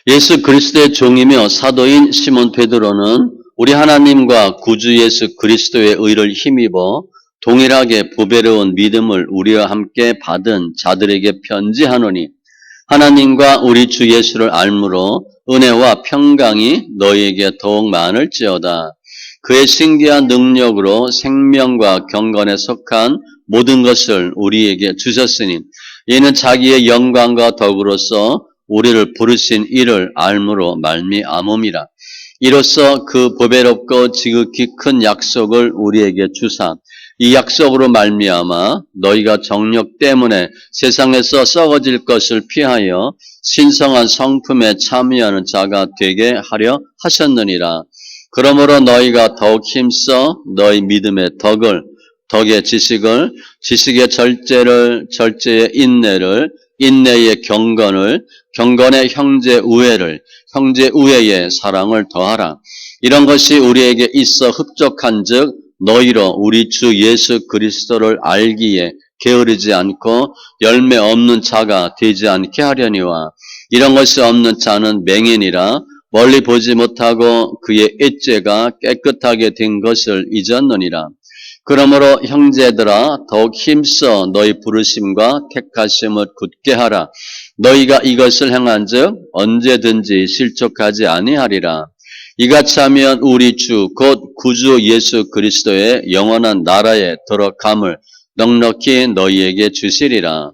예수 그리스도의 종이며 사도인 시몬 베드로는 우리 하나님과 구주 예수 그리스도의 의를 힘입어 동일하게 보배로운 믿음을 우리와 함께 받은 자들에게 편지하노니 하나님과 우리 주 예수를 알므로 은혜와 평강이 너희에게 더욱 많을지어다. 그의 신기한 능력으로 생명과 경건에 속한 모든 것을 우리에게 주셨으니 이는 자기의 영광과 덕으로서 우리를 부르신 이를 알므로 말미암음이라. 이로써 그 보배롭고 지극히 큰 약속을 우리에게 주사 이 약속으로 말미암아 너희가 정욕 때문에 세상에서 썩어질 것을 피하여 신성한 성품에 참여하는 자가 되게 하려 하셨느니라. 그러므로 너희가 더욱 힘써 너희 믿음의 덕의 지식을, 지식의 절제의 인내를, 인내의 경건을, 경건의 형제 우애를, 형제 우애의 사랑을 더하라. 이런 것이 우리에게 있어 흡족한즉 너희로 우리 주 예수 그리스도를 알기에 게으르지 않고 열매 없는 자가 되지 않게 하려니와 이런 것이 없는 자는 맹인이라 멀리 보지 못하고 그의 엣죄가 깨끗하게 된 것을 잊었느니라. 그러므로 형제들아 더욱 힘써 너희 부르심과 택하심을 굳게 하라. 너희가 이것을 행한즉 언제든지 실족하지 아니하리라. 이같이 하면 우리 주 곧 구주 예수 그리스도의 영원한 나라에 들어감을 넉넉히 너희에게 주시리라.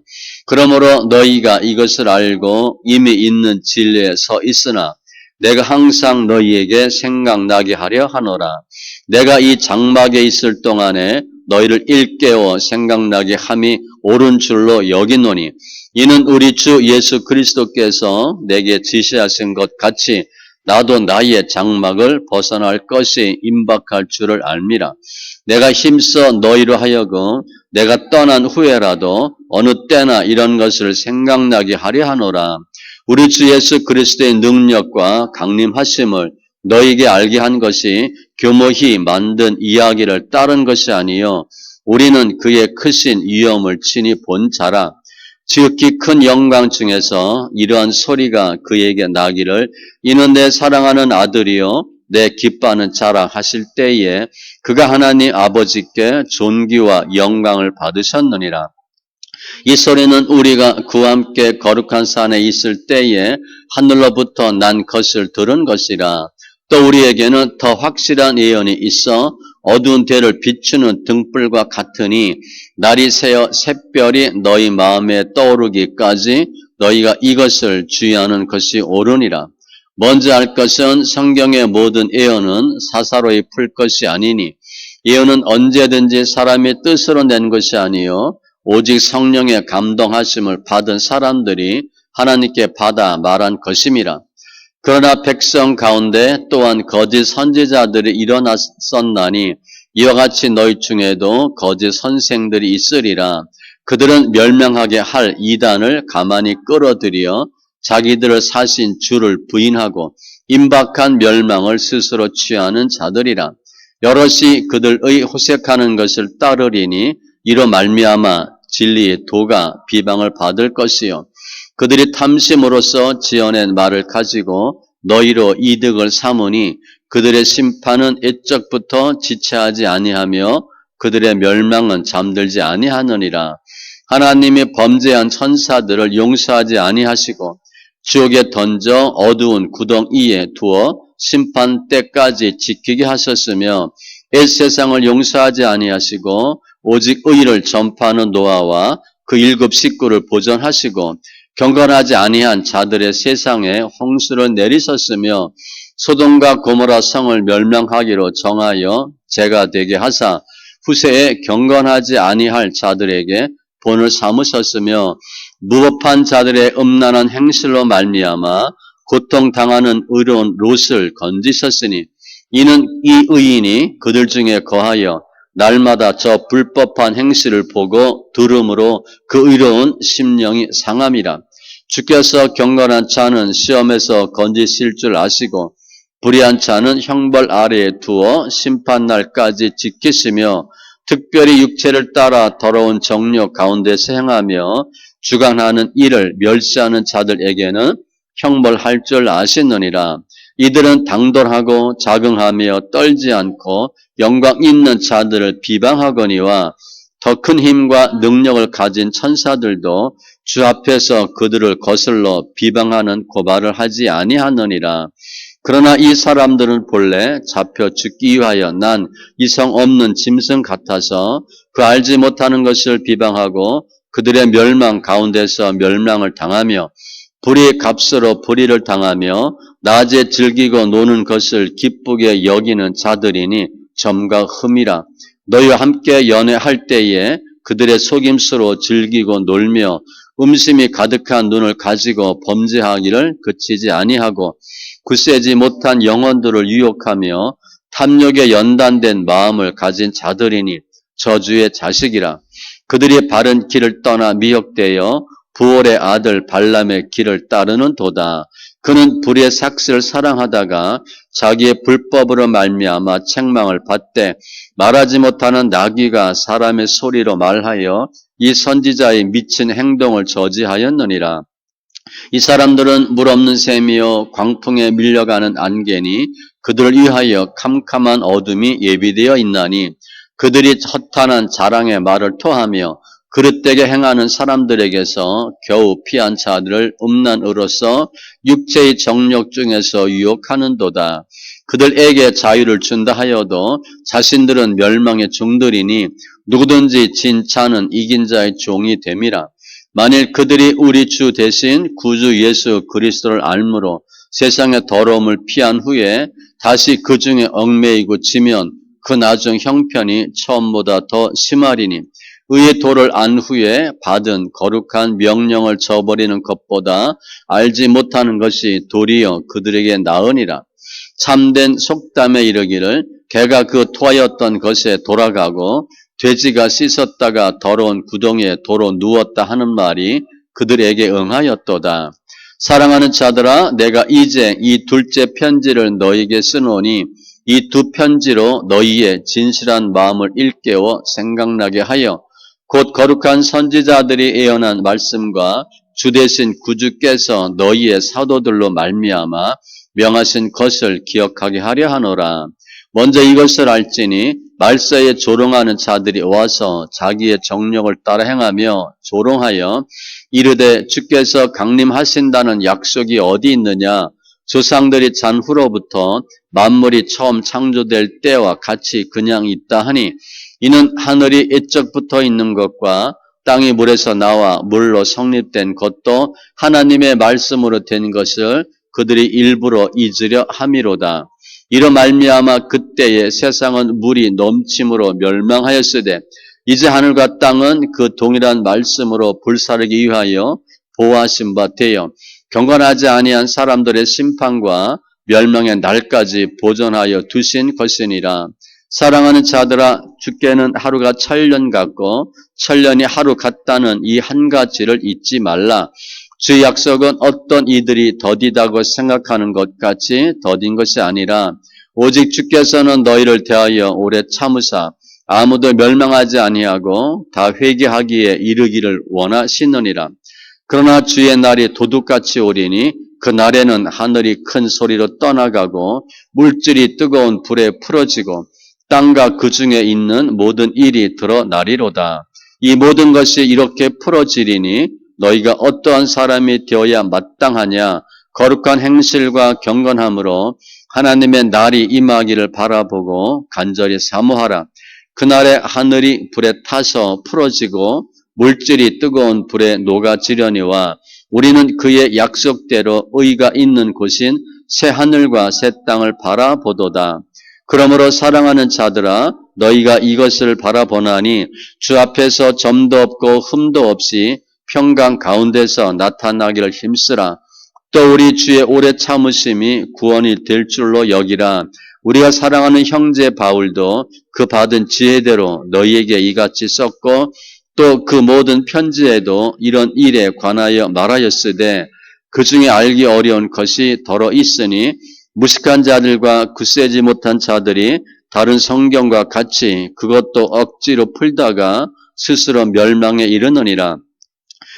그러므로 너희가 이것을 알고 이미 있는 진리에 서 있으나 내가 항상 너희에게 생각나게 하려 하노라. 내가 이 장막에 있을 동안에 너희를 일깨워 생각나게 함이 옳은 줄로 여기노니 이는 우리 주 예수 그리스도께서 내게 지시하신 것 같이 나도 나의 장막을 벗어날 것이 임박할 줄을 알미라. 내가 힘써 너희로 하여금 내가 떠난 후에라도 어느 때나 이런 것을 생각나게 하려 하노라. 우리 주 예수 그리스도의 능력과 강림하심을 너희에게 알게 한 것이 교모히 만든 이야기를 따른 것이 아니요 우리는 그의 크신 위엄을 친히 본 자라. 지극히 큰 영광 중에서 이러한 소리가 그에게 나기를 이는 내 사랑하는 아들이요 내 기뻐하는 자라 하실 때에 그가 하나님 아버지께 존귀와 영광을 받으셨느니라. 이 소리는 우리가 그와 함께 거룩한 산에 있을 때에 하늘로부터 난 것을 들은 것이라. 또 우리에게는 더 확실한 예언이 있어 어두운 데를 비추는 등불과 같으니 날이 새어 샛별이 너희 마음에 떠오르기까지 너희가 이것을 주의하는 것이 옳으니라. 먼저 알 것은 성경의 모든 예언은 사사로이 풀 것이 아니니 예언은 언제든지 사람의 뜻으로 낸 것이 아니요 오직 성령의 감동하심을 받은 사람들이 하나님께 받아 말한 것임이라. 그러나 백성 가운데 또한 거짓 선지자들이 일어났었나니 이와 같이 너희 중에도 거짓 선생들이 있으리라. 그들은 멸망하게 할 이단을 가만히 끌어들여 자기들을 사신 주를 부인하고 임박한 멸망을 스스로 취하는 자들이라. 여럿이 그들의 호색하는 것을 따르리니 이로 말미암아 진리의 도가 비방을 받을 것이요 그들이 탐심으로써 지어낸 말을 가지고 너희로 이득을 삼으니 그들의 심판은 옛적부터 지체하지 아니하며 그들의 멸망은 잠들지 아니하느니라. 하나님이 범죄한 천사들을 용서하지 아니하시고 지옥에 던져 어두운 구덩이에 두어 심판 때까지 지키게 하셨으며 옛 세상을 용서하지 아니하시고 오직 의를 전파하는 노아와 그 7 식구를 보존하시고 경건하지 아니한 자들의 세상에 홍수를 내리셨으며 소돔과 고모라 성을 멸망하기로 정하여 죄가 되게 하사 후세에 경건하지 아니할 자들에게 본을 삼으셨으며 무법한 자들의 음란한 행실로 말미암아 고통당하는 의로운 롯을 건지셨으니 이는 이 의인이 그들 중에 거하여 날마다 저 불법한 행실을 보고 들음으로 그 의로운 심령이 상함이라. 주께서 경건한 자는 시험에서 건지실 줄 아시고 불의한 자는 형벌 아래에 두어 심판날까지 지키시며 특별히 육체를 따라 더러운 정욕 가운데서 행하며 주관하는 일을 멸시하는 자들에게는 형벌할 줄 아시느니라. 이들은 당돌하고 자긍하며 떨지 않고 영광 있는 자들을 비방하거니와 더 큰 힘과 능력을 가진 천사들도 주 앞에서 그들을 거슬러 비방하는 고발을 하지 아니하느니라. 그러나 이 사람들은 본래 잡혀 죽기 위하여 난 이성 없는 짐승 같아서 그 알지 못하는 것을 비방하고 그들의 멸망 가운데서 멸망을 당하며 불의 값으로 불의를 당하며 낮에 즐기고 노는 것을 기쁘게 여기는 자들이니 점과 흠이라. 너희와 함께 연애할 때에 그들의 속임수로 즐기고 놀며 음심이 가득한 눈을 가지고 범죄하기를 그치지 아니하고 굳세지 못한 영혼들을 유혹하며 탐욕에 연단된 마음을 가진 자들이니 저주의 자식이라. 그들이 바른 길을 떠나 미혹되어 부올의 아들 발람의 길을 따르는 도다. 그는 불의 삭스를 사랑하다가 자기의 불법으로 말미암아 책망을 받되 말하지 못하는 나귀가 사람의 소리로 말하여 이 선지자의 미친 행동을 저지하였느니라. 이 사람들은 물 없는 샘이요 광풍에 밀려가는 안개니 그들을 위하여 캄캄한 어둠이 예비되어 있나니 그들이 허탄한 자랑의 말을 토하며 그릇되게 행하는 사람들에게서 겨우 피한 자들을 음란으로서 육체의 정욕 중에서 유혹하는도다. 그들에게 자유를 준다 하여도 자신들은 멸망의 종들이니 누구든지 진 자는 이긴 자의 종이 됨이라. 만일 그들이 우리 주 대신 구주 예수 그리스도를 알므로 세상의 더러움을 피한 후에 다시 그 중에 얽매이고 지면 그 나중 형편이 처음보다 더 심하리니 의의 도를 안 후에 받은 거룩한 명령을 저버리는 것보다 알지 못하는 것이 도리어 그들에게 나으니라. 참된 속담에 이르기를 개가 그 토하였던 것에 돌아가고 돼지가 씻었다가 더러운 구덩이에 도로 누웠다 하는 말이 그들에게 응하였도다. 사랑하는 자들아, 내가 이제 이 둘째 편지를 너희에게 쓰노니 이 두 편지로 너희의 진실한 마음을 일깨워 생각나게 하여 곧 거룩한 선지자들이 예언한 말씀과 주 대신 구주께서 너희의 사도들로 말미암아 명하신 것을 기억하게 하려 하노라. 먼저 이것을 알지니 말세에 조롱하는 자들이 와서 자기의 정욕을 따라 행하며 조롱하여 이르되 주께서 강림하신다는 약속이 어디 있느냐. 조상들이 잔 후로부터 만물이 처음 창조될 때와 같이 그냥 있다 하니 이는 하늘이 옛적부터 있는 것과 땅이 물에서 나와 물로 성립된 것도 하나님의 말씀으로 된 것을 그들이 일부러 잊으려 함이로다. 이로 말미암아 그때에 세상은 물이 넘침으로 멸망하였으되 이제 하늘과 땅은 그 동일한 말씀으로 불사르기 위하여 보호하신 바 되어 경건하지 아니한 사람들의 심판과 멸망의 날까지 보존하여 두신 것이니라. 사랑하는 자들아, 주께는 하루가 천년 같고 천년이 하루 같다는 이 한 가지를 잊지 말라. 주의 약속은 어떤 이들이 더디다고 생각하는 것 같이 더딘 것이 아니라 오직 주께서는 너희를 대하여 오래 참으사 아무도 멸망하지 아니하고 다 회개하기에 이르기를 원하시느니라. 그러나 주의 날이 도둑같이 오리니 그 날에는 하늘이 큰 소리로 떠나가고 물질이 뜨거운 불에 풀어지고 땅과 그 중에 있는 모든 일이 드러나리로다. 이 모든 것이 이렇게 풀어지리니 너희가 어떠한 사람이 되어야 마땅하냐. 거룩한 행실과 경건함으로 하나님의 날이 임하기를 바라보고 간절히 사모하라. 그날에 하늘이 불에 타서 풀어지고 물질이 뜨거운 불에 녹아지려니와 우리는 그의 약속대로 의가 있는 곳인 새 하늘과 새 땅을 바라보도다. 그러므로 사랑하는 자들아, 너희가 이것을 바라보나니 주 앞에서 점도 없고 흠도 없이 평강 가운데서 나타나기를 힘쓰라. 또 우리 주의 오래 참으심이 구원이 될 줄로 여기라. 우리가 사랑하는 형제 바울도 그 받은 지혜대로 너희에게 이같이 썼고 또 그 모든 편지에도 이런 일에 관하여 말하였으되 그 중에 알기 어려운 것이 더러 있으니 무식한 자들과 굳세지 못한 자들이 다른 성경과 같이 그것도 억지로 풀다가 스스로 멸망에 이르느니라.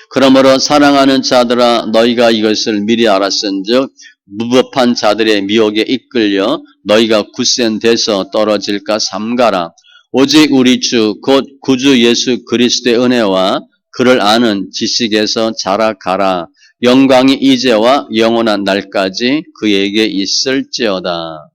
그러므로 사랑하는 자들아 너희가 이것을 미리 알았은즉 무법한 자들의 미혹에 이끌려 너희가 굳센 데서 떨어질까 삼가라. 오직 우리 주 곧 구주 예수 그리스도의 은혜와 그를 아는 지식에서 자라가라. 영광이 이제와 영원한 날까지 그에게 있을지어다.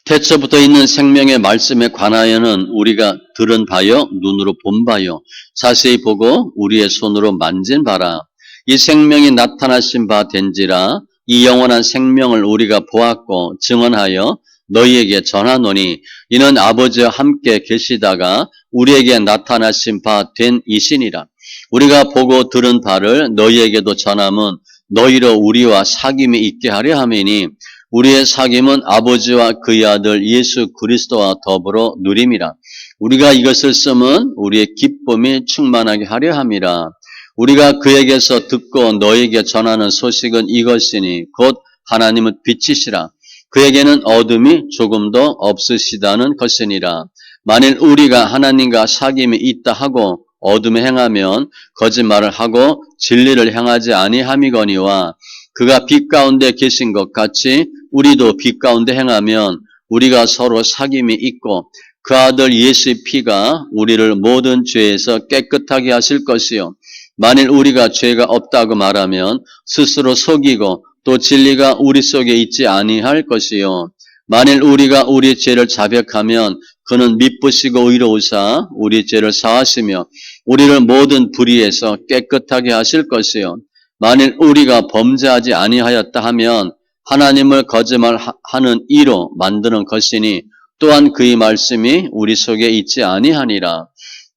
태초부터 있는 생명의 말씀에 관하여는 우리가 들은 바요 눈으로 본 바요 자세히 보고 우리의 손으로 만진 바라. 이 생명이 나타나신 바 된지라. 이 영원한 생명을 우리가 보았고 증언하여 너희에게 전하노니 이는 아버지와 함께 계시다가 우리에게 나타나신 바 된 이신이라. 우리가 보고 들은 바를 너희에게도 전함은 너희로 우리와 사귐이 있게 하려 함이니 우리의 사귐은 아버지와 그의 아들 예수 그리스도와 더불어 누림이라. 우리가 이것을 쓰면 우리의 기쁨이 충만하게 하려 함이라. 우리가 그에게서 듣고 너에게 전하는 소식은 이것이니 곧 하나님은 빛이시라. 그에게는 어둠이 조금도 없으시다는 것이니라. 만일 우리가 하나님과 사귐이 있다 하고 어둠에 행하면 거짓말을 하고 진리를 행하지 아니함이거니와 그가 빛 가운데 계신 것 같이 우리도 빛 가운데 행하면 우리가 서로 사귐이 있고 그 아들 예수의 피가 우리를 모든 죄에서 깨끗하게 하실 것이요. 만일 우리가 죄가 없다고 말하면 스스로 속이고 또 진리가 우리 속에 있지 아니할 것이요. 만일 우리가 우리 죄를 자백하면 그는 미쁘시고 의로우사 우리 죄를 사하시며 우리를 모든 불의에서 깨끗하게 하실 것이요. 만일 우리가 범죄하지 아니하였다 하면 하나님을 거짓말하는 이로 만드는 것이니 또한 그의 말씀이 우리 속에 있지 아니하니라.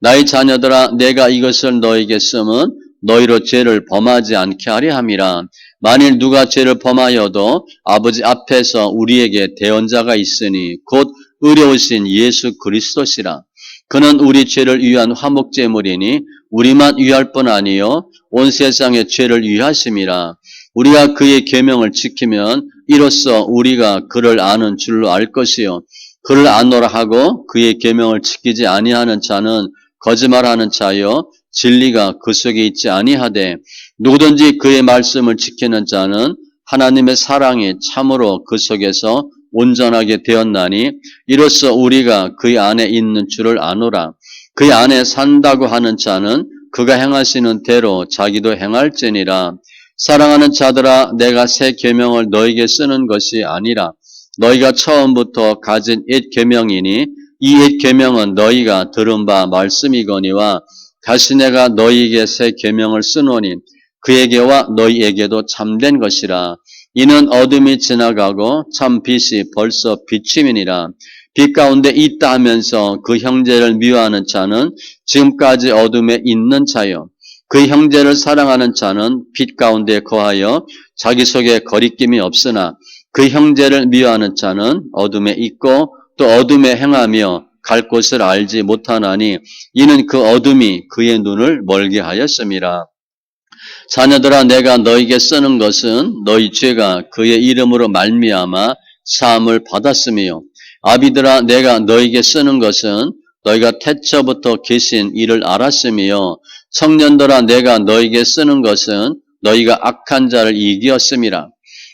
나의 자녀들아 내가 이것을 너에게 쓰면 너희로 죄를 범하지 않게 하려 함이라. 만일 누가 죄를 범하여도 아버지 앞에서 우리에게 대언자가 있으니 곧 의로우신 예수 그리스도시라. 그는 우리 죄를 위한 화목제물이니 우리만 위할 뿐 아니요 온 세상의 죄를 위하심이라. 우리가 그의 계명을 지키면 이로써 우리가 그를 아는 줄로 알 것이요 그를 아노라 하고 그의 계명을 지키지 아니하는 자는 거짓말하는 자요 진리가 그 속에 있지 아니하되 누구든지 그의 말씀을 지키는 자는 하나님의 사랑이 참으로 그 속에서 온전하게 되었나니 이로써 우리가 그의 안에 있는 줄을 아노라. 그의 안에 산다고 하는 자는 그가 행하시는 대로 자기도 행할지니라. 사랑하는 자들아 내가 새 계명을 너에게 쓰는 것이 아니라 너희가 처음부터 가진 옛 계명이니 이 옛 계명은 너희가 들은 바 말씀이거니와 다시 내가 너희에게 새 계명을 쓰노니 그에게와 너희에게도 참된 것이라. 이는 어둠이 지나가고 참 빛이 벌써 비침이니라. 빛 가운데 있다 하면서 그 형제를 미워하는 자는 지금까지 어둠에 있는 자요. 그 형제를 사랑하는 자는 빛 가운데 거하여 자기 속에 거리낌이 없으나 그 형제를 미워하는 자는 어둠에 있고 또 어둠에 행하며 갈 곳을 알지 못하나니 이는 그 어둠이 그의 눈을 멀게 하였음이라. 자녀들아 내가 너에게 쓰는 것은 너희 죄가 그의 이름으로 말미암아 사함을 받았으며 아비들아 내가 너에게 쓰는 것은 너희가 태초부터 계신 이를 알았으며 청년들아 내가 너에게 쓰는 것은 너희가 악한 자를 이기었음이라.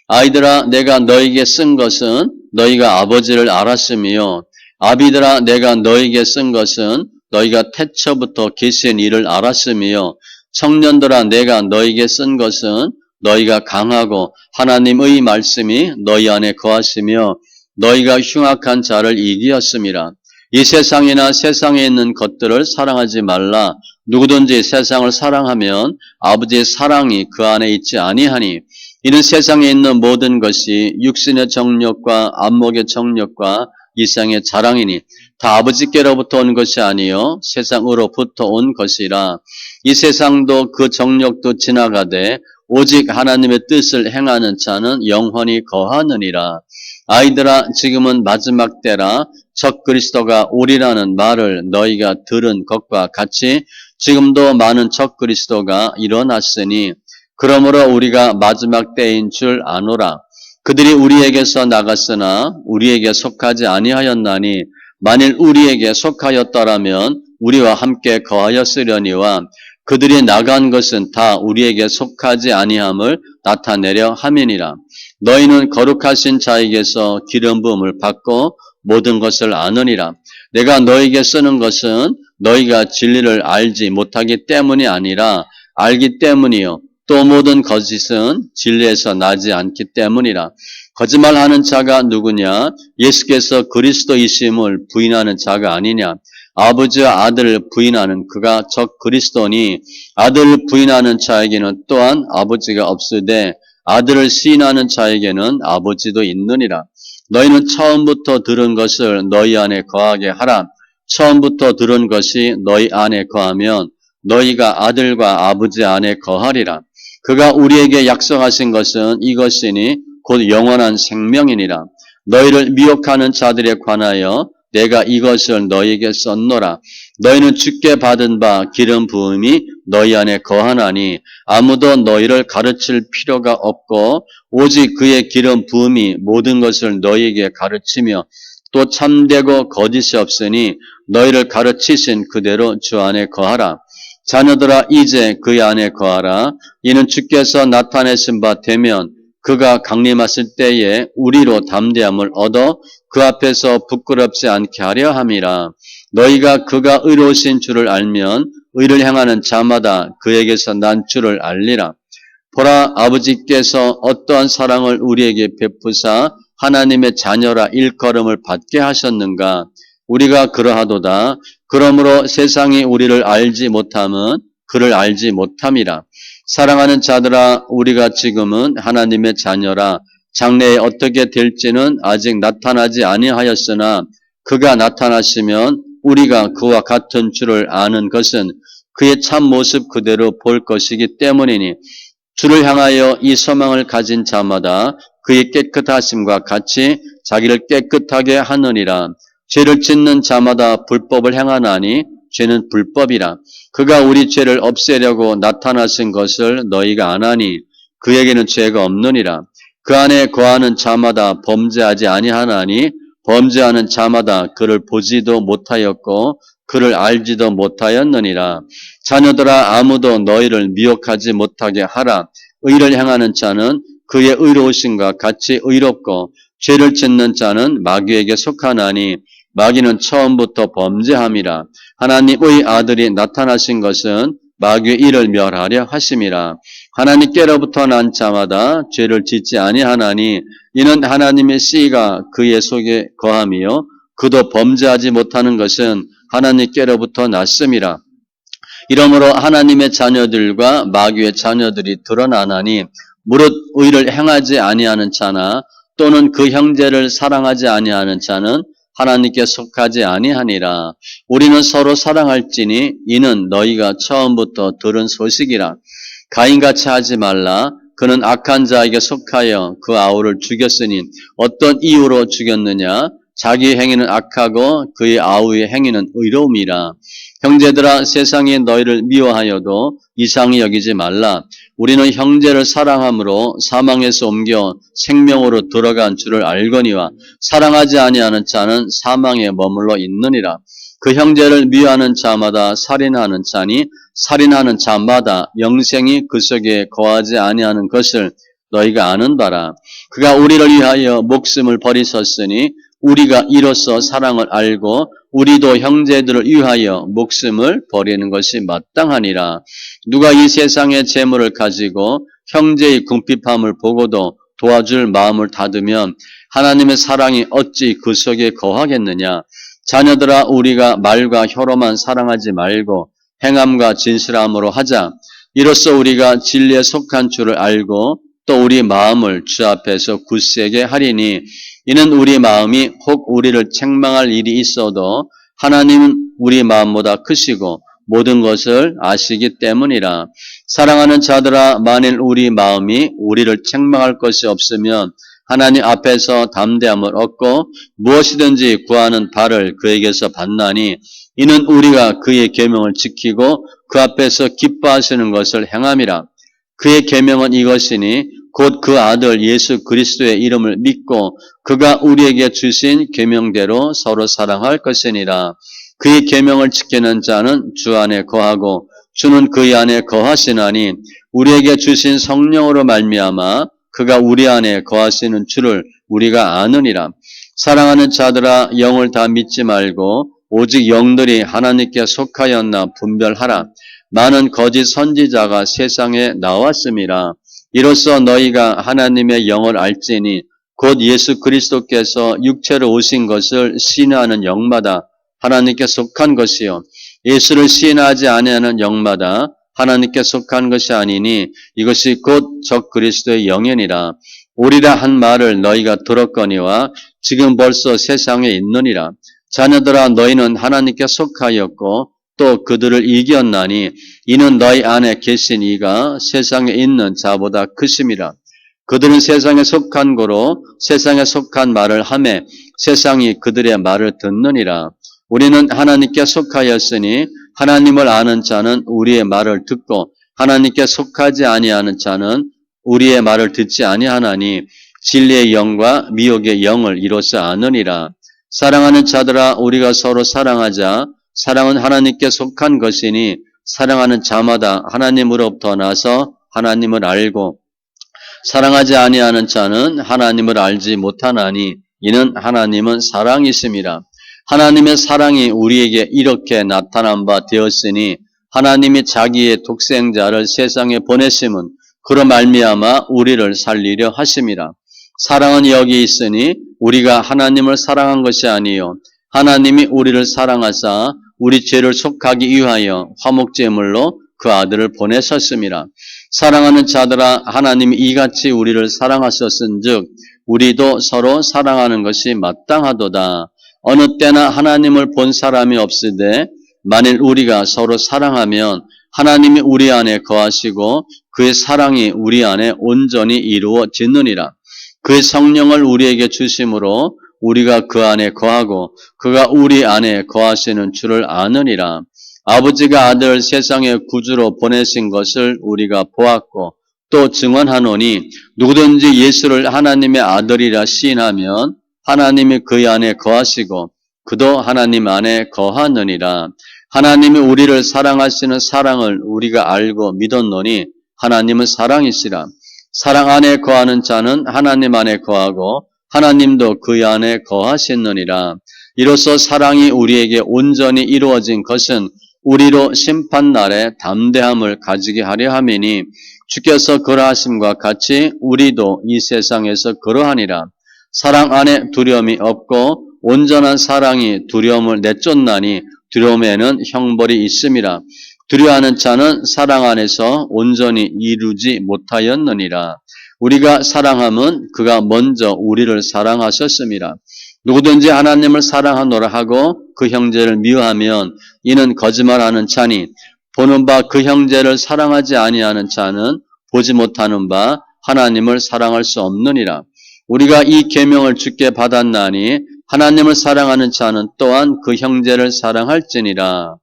아이들아 내가 너에게 쓴 것은 너희가 아버지를 알았으며 아비들아 내가 너에게 쓴 것은 너희가 태초부터 계신 이를 알았으며 청년들아 내가 너에게 쓴 것은 너희가 강하고 하나님의 말씀이 너희 안에 거하시며 너희가 흉악한 자를 이기었음이라. 이 세상이나 세상에 있는 것들을 사랑하지 말라. 누구든지 세상을 사랑하면 아버지의 사랑이 그 안에 있지 아니하니 이는 세상에 있는 모든 것이 육신의 정욕과 안목의 정욕과 이상의 자랑이니 다 아버지께로부터 온 것이 아니요 세상으로부터 온 것이라. 이 세상도 그 정욕도 지나가되 오직 하나님의 뜻을 행하는 자는 영원히 거하느니라. 아이들아 지금은 마지막 때라. 적 그리스도가 오리라는 말을 너희가 들은 것과 같이 지금도 많은 적 그리스도가 일어났으니 그러므로 우리가 마지막 때인 줄 아노라. 그들이 우리에게서 나갔으나 우리에게 속하지 아니하였나니 만일 우리에게 속하였더라면 우리와 함께 거하였으려니와 그들이 나간 것은 다 우리에게 속하지 아니함을 나타내려 함이니라. 너희는 거룩하신 자에게서 기름 부음을 받고 모든 것을 아느니라. 내가 너희에게 쓰는 것은 너희가 진리를 알지 못하기 때문이 아니라 알기 때문이요. 또 모든 거짓은 진리에서 나지 않기 때문이라. 거짓말하는 자가 누구냐? 예수께서 그리스도이심을 부인하는 자가 아니냐? 아버지와 아들을 부인하는 그가 적 그리스도니 아들을 부인하는 자에게는 또한 아버지가 없으되 아들을 시인하는 자에게는 아버지도 있느니라. 너희는 처음부터 들은 것을 너희 안에 거하게 하라. 처음부터 들은 것이 너희 안에 거하면 너희가 아들과 아버지 안에 거하리라. 그가 우리에게 약속하신 것은 이것이니 곧 영원한 생명이니라. 너희를 미혹하는 자들에 관하여 내가 이것을 너희에게 썼노라. 너희는 주께 받은 바 기름 부음이 너희 안에 거하나니 아무도 너희를 가르칠 필요가 없고 오직 그의 기름 부음이 모든 것을 너희에게 가르치며 또 참되고 거짓이 없으니 너희를 가르치신 그대로 주 안에 거하라. 자녀들아 이제 그의 안에 거하라. 이는 주께서 나타내신 바 되면 그가 강림하실 때에 우리로 담대함을 얻어 그 앞에서 부끄럽지 않게 하려 함이라. 너희가 그가 의로우신 줄을 알면 의를 행하는 자마다 그에게서 난 줄을 알리라. 보라, 아버지께서 어떠한 사랑을 우리에게 베푸사 하나님의 자녀라 일컬음을 받게 하셨는가. 우리가 그러하도다. 그러므로 세상이 우리를 알지 못함은 그를 알지 못함이라. 사랑하는 자들아, 우리가 지금은 하나님의 자녀라. 장래에 어떻게 될지는 아직 나타나지 아니하였으나 그가 나타나시면 우리가 그와 같은 줄을 아는 것은 그의 참 모습 그대로 볼 것이기 때문이니 주를 향하여 이 소망을 가진 자마다 그의 깨끗하심과 같이 자기를 깨끗하게 하느니라. 죄를 짓는 자마다 불법을 행하나니 죄는 불법이라. 그가 우리 죄를 없애려고 나타나신 것을 너희가 아나니 그에게는 죄가 없느니라. 그 안에 거하는 자마다 범죄하지 아니하나니 범죄하는 자마다 그를 보지도 못하였고 그를 알지도 못하였느니라. 자녀들아 아무도 너희를 미혹하지 못하게 하라. 의를 행하는 자는 그의 의로우심과 같이 의롭고 죄를 짓는 자는 마귀에게 속하나니 마귀는 처음부터 범죄함이라. 하나님의 아들이 나타나신 것은 마귀의 일을 멸하려 하심이라. 하나님께로부터 난 자마다 죄를 짓지 아니하나니 이는 하나님의 씨가 그의 속에 거함이요 그도 범죄하지 못하는 것은 하나님께로부터 났음이라. 이러므로 하나님의 자녀들과 마귀의 자녀들이 드러나나니 무릇 의를 행하지 아니하는 자나 또는 그 형제를 사랑하지 아니하는 자는 하나님께 속하지 아니하니라. 우리는 서로 사랑할지니 이는 너희가 처음부터 들은 소식이라. 가인같이 하지 말라. 그는 악한 자에게 속하여 그 아우를 죽였으니 어떤 이유로 죽였느냐? 자기 행위는 악하고 그의 아우의 행위는 의로움이라. 형제들아 세상이 너희를 미워하여도 이상히 여기지 말라. 우리는 형제를 사랑함으로 사망에서 옮겨 생명으로 들어간 줄을 알거니와 사랑하지 아니하는 자는 사망에 머물러 있느니라. 그 형제를 미워하는 자마다 살인하는 자니 살인하는 자마다 영생이 그 속에 거하지 아니하는 것을 너희가 아는 바라. 그가 우리를 위하여 목숨을 버리셨으니 우리가 이로써 사랑을 알고 우리도 형제들을 위하여 목숨을 버리는 것이 마땅하니라. 누가 이 세상의 재물을 가지고 형제의 궁핍함을 보고도 도와줄 마음을 닫으면 하나님의 사랑이 어찌 그 속에 거하겠느냐. 자녀들아 우리가 말과 혀로만 사랑하지 말고 행함과 진실함으로 하자. 이로써 우리가 진리에 속한 줄을 알고 또 우리 마음을 주 앞에서 굳세게 하리니 이는 우리 마음이 혹 우리를 책망할 일이 있어도 하나님은 우리 마음보다 크시고 모든 것을 아시기 때문이라. 사랑하는 자들아 만일 우리 마음이 우리를 책망할 것이 없으면 하나님 앞에서 담대함을 얻고 무엇이든지 구하는 바를 그에게서 받나니 이는 우리가 그의 계명을 지키고 그 앞에서 기뻐하시는 것을 행함이라. 그의 계명은 이것이니 곧 그 아들 예수 그리스도의 이름을 믿고 그가 우리에게 주신 계명대로 서로 사랑할 것이니라. 그의 계명을 지키는 자는 주 안에 거하고 주는 그의 안에 거하시나니 우리에게 주신 성령으로 말미암아 그가 우리 안에 거하시는 줄을 우리가 아느니라. 사랑하는 자들아 영을 다 믿지 말고 오직 영들이 하나님께 속하였나 분별하라. 많은 거짓 선지자가 세상에 나왔음이라. 이로써 너희가 하나님의 영을 알지니 곧 예수 그리스도께서 육체로 오신 것을 시인하는 영마다 하나님께 속한 것이요 예수를 시인하지 아니하는 영마다 하나님께 속한 것이 아니니 이것이 곧 적 그리스도의 영이니라. 오리라 한 말을 너희가 들었거니와 지금 벌써 세상에 있느니라. 자녀들아 너희는 하나님께 속하였고 또 그들을 이겼나니 이는 너희 안에 계신 이가 세상에 있는 자보다 크심이라. 그들은 세상에 속한 거로 세상에 속한 말을 하매 세상이 그들의 말을 듣느니라. 우리는 하나님께 속하였으니 하나님을 아는 자는 우리의 말을 듣고 하나님께 속하지 아니하는 자는 우리의 말을 듣지 아니하나니 진리의 영과 미혹의 영을 이로써 아느니라. 사랑하는 자들아 우리가 서로 사랑하자. 사랑은 하나님께 속한 것이니 사랑하는 자마다 하나님으로부터 나서 하나님을 알고 사랑하지 아니하는 자는 하나님을 알지 못하나니 이는 하나님은 사랑이심이라. 하나님의 사랑이 우리에게 이렇게 나타난 바 되었으니 하나님이 자기의 독생자를 세상에 보내심은 그로 말미암아 우리를 살리려 하심이라. 사랑은 여기 있으니 우리가 하나님을 사랑한 것이 아니요 하나님이 우리를 사랑하사 우리 죄를 속하기 위하여 화목제물로 그 아들을 보내셨음이라. 사랑하는 자들아 하나님이 이같이 우리를 사랑하셨은즉 우리도 서로 사랑하는 것이 마땅하도다. 어느 때나 하나님을 본 사람이 없으되 만일 우리가 서로 사랑하면 하나님이 우리 안에 거하시고 그의 사랑이 우리 안에 온전히 이루어지느니라. 그의 성령을 우리에게 주심으로 우리가 그 안에 거하고 그가 우리 안에 거하시는 줄을 아느니라. 아버지가 아들을 세상의 구주로 보내신 것을 우리가 보았고 또 증언하노니 누구든지 예수를 하나님의 아들이라 시인하면 하나님이 그의 안에 거하시고 그도 하나님 안에 거하느니라. 하나님이 우리를 사랑하시는 사랑을 우리가 알고 믿었노니 하나님은 사랑이시라. 사랑 안에 거하는 자는 하나님 안에 거하고 하나님도 그의 안에 거하시느니라. 이로써 사랑이 우리에게 온전히 이루어진 것은 우리로 심판날에 담대함을 가지게 하려 함이니 주께서 그러하심과 같이 우리도 이 세상에서 그러하니라. 사랑 안에 두려움이 없고 온전한 사랑이 두려움을 내쫓나니 두려움에는 형벌이 있음이라. 두려워하는 자는 사랑 안에서 온전히 이루지 못하였느니라. 우리가 사랑함은 그가 먼저 우리를 사랑하셨음이라. 누구든지 하나님을 사랑하노라 하고 그 형제를 미워하면 이는 거짓말하는 자니 보는 바 그 형제를 사랑하지 아니하는 자는 보지 못하는 바 하나님을 사랑할 수 없느니라. 우리가 이 계명을 주께 받았나니 하나님을 사랑하는 자는 또한 그 형제를 사랑할지니라.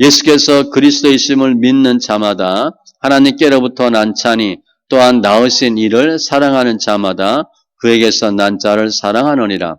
예수께서 그리스도이심을 믿는 자마다 하나님께로부터 난 자니 또한 낳으신 이를 사랑하는 자마다 그에게서 난 자를 사랑하느니라.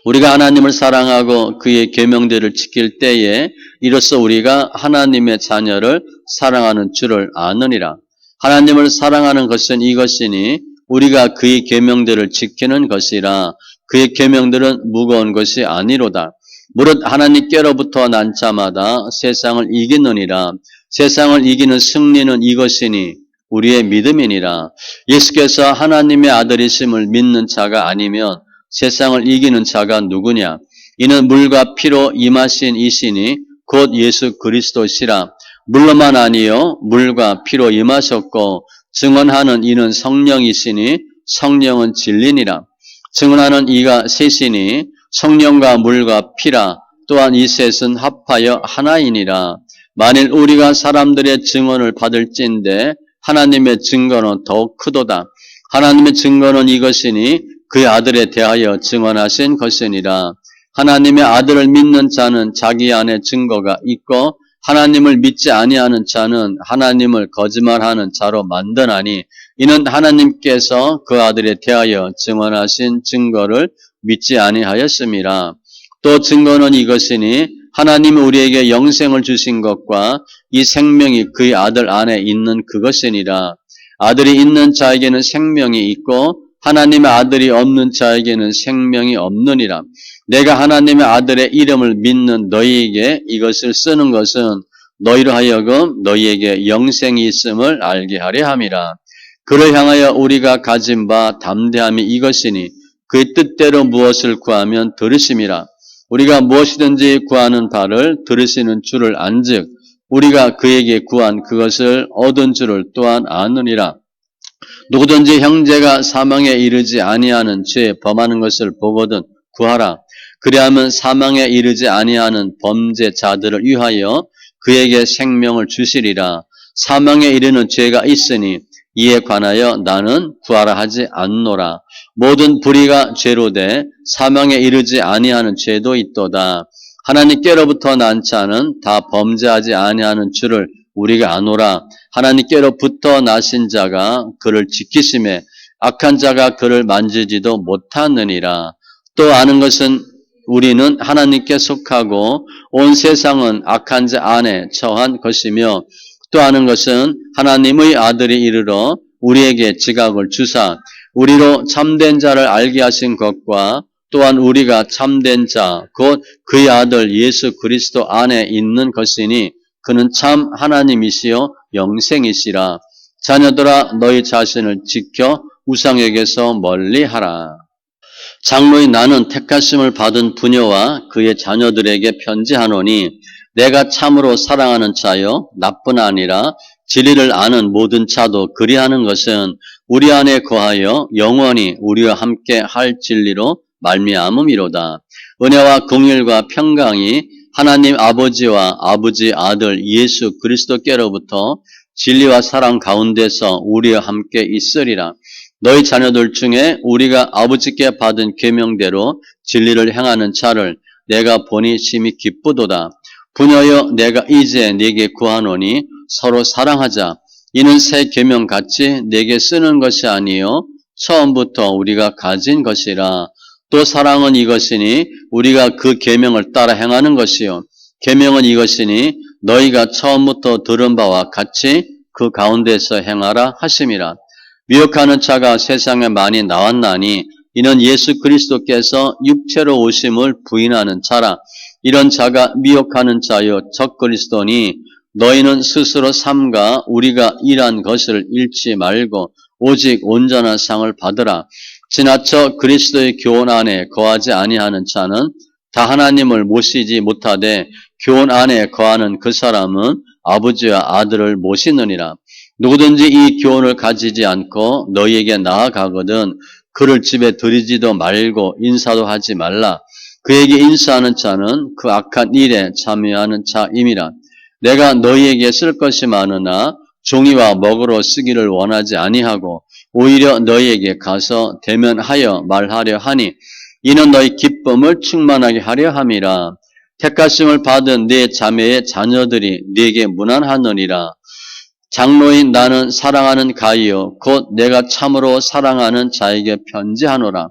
우리가 하나님을 사랑하고 그의 계명들을 지킬 때에 이로써 우리가 하나님의 자녀를 사랑하는 줄을 아느니라. 하나님을 사랑하는 것은 이것이니 우리가 그의 계명들을 지키는 것이라. 그의 계명들은 무거운 것이 아니로다. 무릇 하나님께로부터 난 자마다 세상을 이기느니라. 세상을 이기는 승리는 이것이니 우리의 믿음이니라. 예수께서 하나님의 아들이심을 믿는 자가 아니면 세상을 이기는 자가 누구냐? 이는 물과 피로 임하신 이시니 곧 예수 그리스도시라. 물로만 아니요 물과 피로 임하셨고 증언하는 이는 성령이시니 성령은 진리니라. 증언하는 이가 셋이니 성령과 물과 피라. 또한 이 셋은 합하여 하나이니라. 만일 우리가 사람들의 증언을 받을진대 하나님의 증거는 더욱 크도다. 하나님의 증거는 이것이니 그의 아들에 대하여 증언하신 것이니라. 하나님의 아들을 믿는 자는 자기 안에 증거가 있고 하나님을 믿지 아니하는 자는 하나님을 거짓말하는 자로 만드나니 이는 하나님께서 그 아들에 대하여 증언하신 증거를 믿지 아니하였음이라. 또 증거는 이것이니 하나님이 우리에게 영생을 주신 것과 이 생명이 그의 아들 안에 있는 그것이니라. 아들이 있는 자에게는 생명이 있고 하나님의 아들이 없는 자에게는 생명이 없느니라. 내가 하나님의 아들의 이름을 믿는 너희에게 이것을 쓰는 것은 너희로 하여금 너희에게 영생이 있음을 알게 하려 함이라. 그를 향하여 우리가 가진 바 담대함이 이것이니 그의 뜻대로 무엇을 구하면 들으심이라. 우리가 무엇이든지 구하는 바를 들으시는 줄을 안즉 우리가 그에게 구한 그것을 얻은 줄을 또한 아느니라. 누구든지 형제가 사망에 이르지 아니하는 죄 범하는 것을 보거든 구하라. 그리하면 사망에 이르지 아니하는 범죄자들을 위하여 그에게 생명을 주시리라. 사망에 이르는 죄가 있으니 이에 관하여 나는 구하라 하지 않노라. 모든 불의가 죄로 돼 사망에 이르지 아니하는 죄도 있도다. 하나님께로부터 난 자는 다 범죄하지 아니하는 줄을 우리가 아노라. 하나님께로부터 나신 자가 그를 지키심에 악한 자가 그를 만지지도 못하느니라. 또 아는 것은 우리는 하나님께 속하고 온 세상은 악한 자 안에 처한 것이며 또 아는 것은 하나님의 아들이 이르러 우리에게 지각을 주사 우리로 참된 자를 알게 하신 것과 또한 우리가 참된 자 곧 그의 아들 예수 그리스도 안에 있는 것이니 그는 참 하나님이시요 영생이시라. 자녀들아 너희 자신을 지켜 우상에게서 멀리하라. 장로인 나는 택하심을 받은 부녀와 그의 자녀들에게 편지하노니 내가 참으로 사랑하는 자요 나뿐 아니라 진리를 아는 모든 자도 그리하는 것은 우리 안에 거하여 영원히 우리와 함께 할 진리로 말미암음이로다. 은혜와 공일과 평강이 하나님 아버지와 아버지 아들 예수 그리스도께로부터 진리와 사랑 가운데서 우리와 함께 있으리라. 너희 자녀들 중에 우리가 아버지께 받은 계명대로 진리를 행하는 자를 내가 보니 심히 기쁘도다. 부녀여 내가 이제 네게 구하노니 서로 사랑하자. 이는 새 계명 같이 내게 쓰는 것이 아니요 처음부터 우리가 가진 것이라. 또 사랑은 이것이니 우리가 그 계명을 따라 행하는 것이요 계명은 이것이니 너희가 처음부터 들은 바와 같이 그 가운데서 행하라 하심이라. 미혹하는 자가 세상에 많이 나왔나니 이는 예수 그리스도께서 육체로 오심을 부인하는 자라. 이런 자가 미혹하는 자요 적 그리스도니 너희는 스스로 삼가 우리가 일한 것을 잃지 말고 오직 온전한 상을 받으라. 지나쳐 그리스도의 교훈 안에 거하지 아니하는 자는 다 하나님을 모시지 못하되 교훈 안에 거하는 그 사람은 아버지와 아들을 모시느니라. 누구든지 이 교훈을 가지지 않고 너희에게 나아가거든 그를 집에 들이지도 말고 인사도 하지 말라. 그에게 인사하는 자는 그 악한 일에 참여하는 자임이라. 내가 너희에게 쓸 것이 많으나 종이와 먹으로 쓰기를 원하지 아니하고 오히려 너희에게 가서 대면하여 말하려 하니 이는 너희 기쁨을 충만하게 하려 함이라. 택하심을 받은 네 자매의 자녀들이 네게 문안하느니라. 장로인 나는 사랑하는 가이요 곧 내가 참으로 사랑하는 자에게 편지하노라.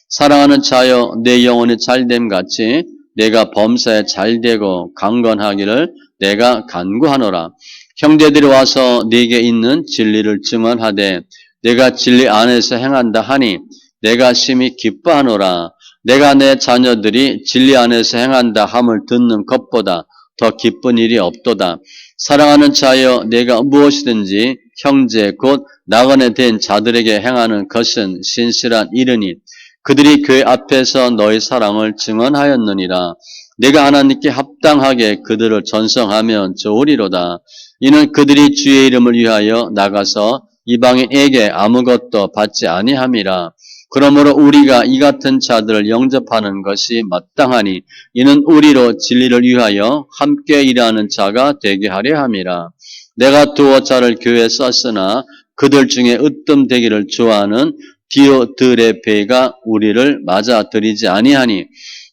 사랑하는 자여 내 영혼이 잘됨 같이 내가 범사에 잘되고 강건하기를 내가 간구하노라. 형제들이 와서 네게 있는 진리를 증언하되 내가 진리 안에서 행한다 하니 내가 심히 기뻐하노라. 내가 내 자녀들이 진리 안에서 행한다 함을 듣는 것보다 더 기쁜 일이 없도다. 사랑하는 자여 내가 무엇이든지 형제 곧 나그네 된 자들에게 행하는 것은 신실한 일이니 그들이 교회 앞에서 너희 사랑을 증언하였느니라. 내가 하나님께 합당하게 그들을 전성하면 좋으리로다. 이는 그들이 주의 이름을 위하여 나가서 이방인에게 아무것도 받지 아니함이라. 그러므로 우리가 이 같은 자들을 영접하는 것이 마땅하니 이는 우리로 진리를 위하여 함께 일하는 자가 되게 하려 함이라. 내가 두어 자를 교회에 썼으나 그들 중에 으뜸되기를 좋아하는 디오드레페가 우리를 맞아들이지 아니하니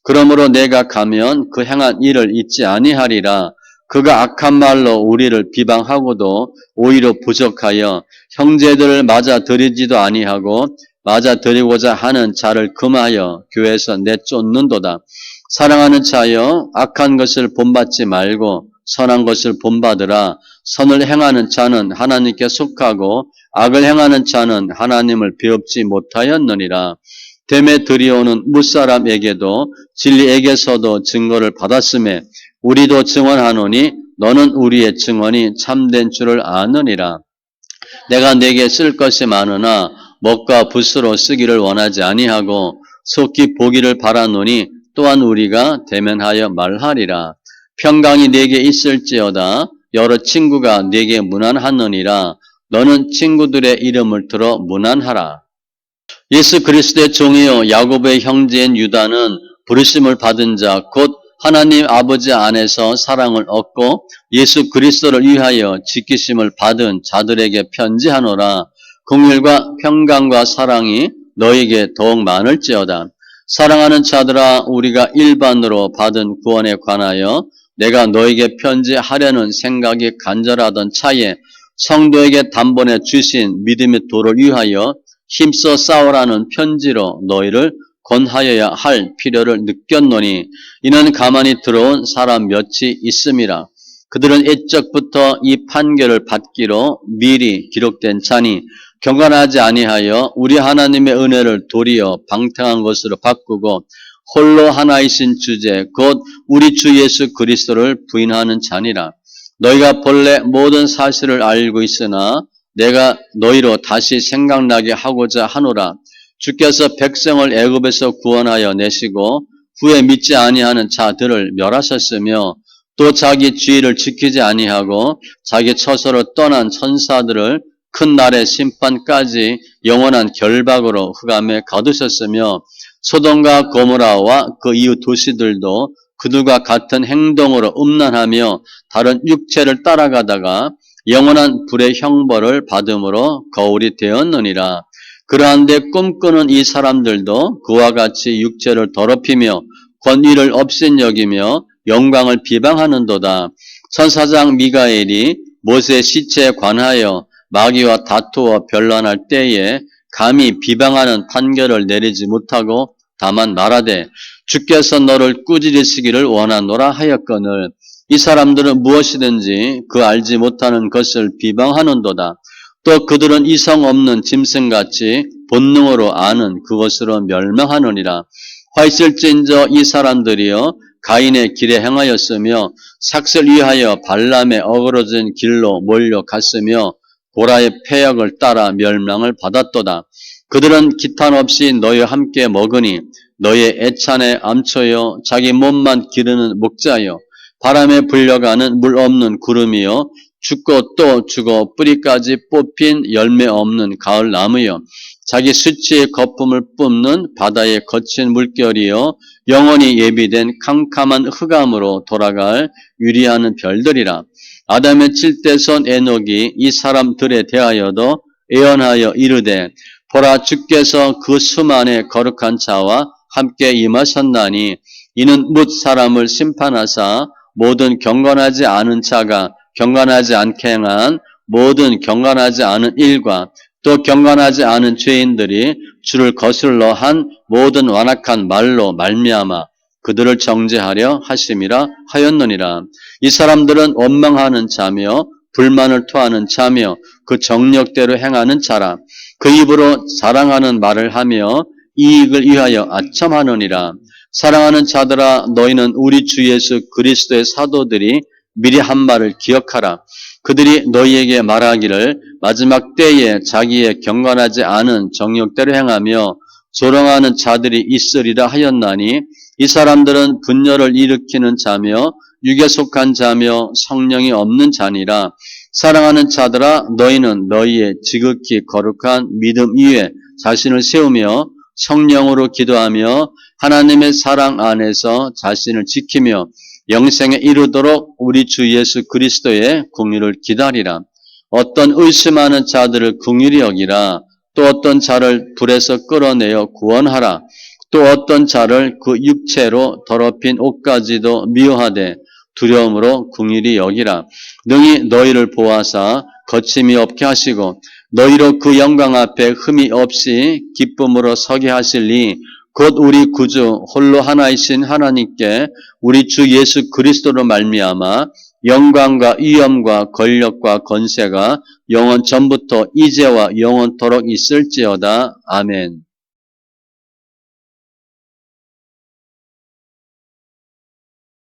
그러므로 내가 가면 그 행한 일을 잊지 아니하리라. 그가 악한 말로 우리를 비방하고도 오히려 부족하여 형제들을 맞아들이지도 아니하고 맞아들이고자 하는 자를 금하여 교회에서 내쫓는도다. 사랑하는 자여 악한 것을 본받지 말고 선한 것을 본받으라. 선을 행하는 자는 하나님께 속하고 악을 행하는 자는 하나님을 배웁지 못하였느니라. 됨에 들이오는 무사람에게도 진리에게서도 증거를 받았음에 우리도 증언하노니 너는 우리의 증언이 참된 줄을 아느니라. 내가 네게 쓸 것이 많으나 먹과 붓으로 쓰기를 원하지 아니하고 속히 보기를 바라노니 또한 우리가 대면하여 말하리라. 평강이 네게 있을지어다. 여러 친구가 네게 문안하느니라. 너는 친구들의 이름을 들어 문안하라. 예수 그리스도의 종이요 야곱의 형제인 유다는 부르심을 받은 자 곧 하나님 아버지 안에서 사랑을 얻고 예수 그리스도를 위하여 지키심을 받은 자들에게 편지하노라. 긍휼과 평강과 사랑이 너에게 더욱 많을지어다. 사랑하는 자들아, 우리가 일반으로 받은 구원에 관하여 내가 너에게 편지하려는 생각이 간절하던 차에 성도에게 단번에 주신 믿음의 도를 위하여 힘써 싸우라는 편지로 너희를 권하여야 할 필요를 느꼈노니 이는 가만히 들어온 사람 몇이 있음이라. 그들은 옛적부터 이 판결을 받기로 미리 기록된 자니 경건하지 아니하여 우리 하나님의 은혜를 도리어 방탕한 것으로 바꾸고 홀로 하나이신 주제 곧 우리 주 예수 그리스도를 부인하는 자니라. 너희가 본래 모든 사실을 알고 있으나 내가 너희로 다시 생각나게 하고자 하노라. 주께서 백성을 애굽에서 구원하여 내시고 후에 믿지 아니하는 자들을 멸하셨으며 또 자기 주의를 지키지 아니하고 자기 처소로 떠난 천사들을 큰 날의 심판까지 영원한 결박으로 흑암에 가두셨으며 소돔과 고모라와 그 이웃 도시들도 그들과 같은 행동으로 음란하며 다른 육체를 따라가다가 영원한 불의 형벌을 받음으로 거울이 되었느니라. 그러한데 꿈꾸는 이 사람들도 그와 같이 육체를 더럽히며 권위를 업신여기며 영광을 비방하는도다. 천사장 미가엘이 모세의 시체에 관하여 마귀와 다투어 변론할 때에 감히 비방하는 판결을 내리지 못하고 다만 말하되 주께서 너를 꾸짖으시기를 원하노라 하였거늘 이 사람들은 무엇이든지 그 알지 못하는 것을 비방하는도다. 또 그들은 이성 없는 짐승같이 본능으로 아는 그것으로 멸망하느니라. 화 있을진저 이 사람들이여 가인의 길에 행하였으며 삭슬 위하여 발람의 어그러진 길로 몰려갔으며 고라의 패역을 따라 멸망을 받았도다. 그들은 기탄 없이 너희와 함께 먹으니 너희의 애찬의 암초여 자기 몸만 기르는 목자여 바람에 불려가는 물 없는 구름이여 죽고 또 죽어 뿌리까지 뽑힌 열매 없는 가을 나무여 자기 수치의 거품을 뿜는 바다의 거친 물결이여 영원히 예비된 캄캄한 흑암으로 돌아갈 유리하는 별들이라. 아담의 칠대손 에녹이 이 사람들에 대하여도 예언하여 이르되 보라 주께서 그 수만의 거룩한 자와 함께 임하셨나니 이는 뭇 사람을 심판하사 모든 경건하지 않은 자가 경건하지 않게 행한 모든 경건하지 않은 일과 또 경건하지 않은 죄인들이 주를 거슬러 한 모든 완악한 말로 말미암아 그들을 정죄하려 하심이라 하였느니라. 이 사람들은 원망하는 자며 불만을 토하는 자며 그 정력대로 행하는 자라. 그 입으로 자랑하는 말을 하며 이익을 위하여 아첨하느니라. 사랑하는 자들아 너희는 우리 주 예수 그리스도의 사도들이 미리 한 말을 기억하라. 그들이 너희에게 말하기를 마지막 때에 자기의 경건하지 않은 정욕대로 행하며 조롱하는 자들이 있으리라 하였나니 이 사람들은 분열을 일으키는 자며 육에 속한 자며 성령이 없는 자니라. 사랑하는 자들아 너희는 너희의 지극히 거룩한 믿음 위에 자신을 세우며 성령으로 기도하며 하나님의 사랑 안에서 자신을 지키며 영생에 이르도록 우리 주 예수 그리스도의 긍휼을 기다리라. 어떤 의심하는 자들을 긍휼히 여기라. 또 어떤 자를 불에서 끌어내어 구원하라. 또 어떤 자를 그 육체로 더럽힌 옷까지도 미워하되 두려움으로 긍휼히 여기라. 능히 너희를 보아사 거침이 없게 하시고 너희로 그 영광 앞에 흠이 없이 기쁨으로 서게 하실니 곧 우리 구주 홀로 하나이신 하나님께 우리 주 예수 그리스도로 말미암아 영광과 위엄과 권력과 권세가 영원 전부터 이제와 영원토록 있을지어다. 아멘.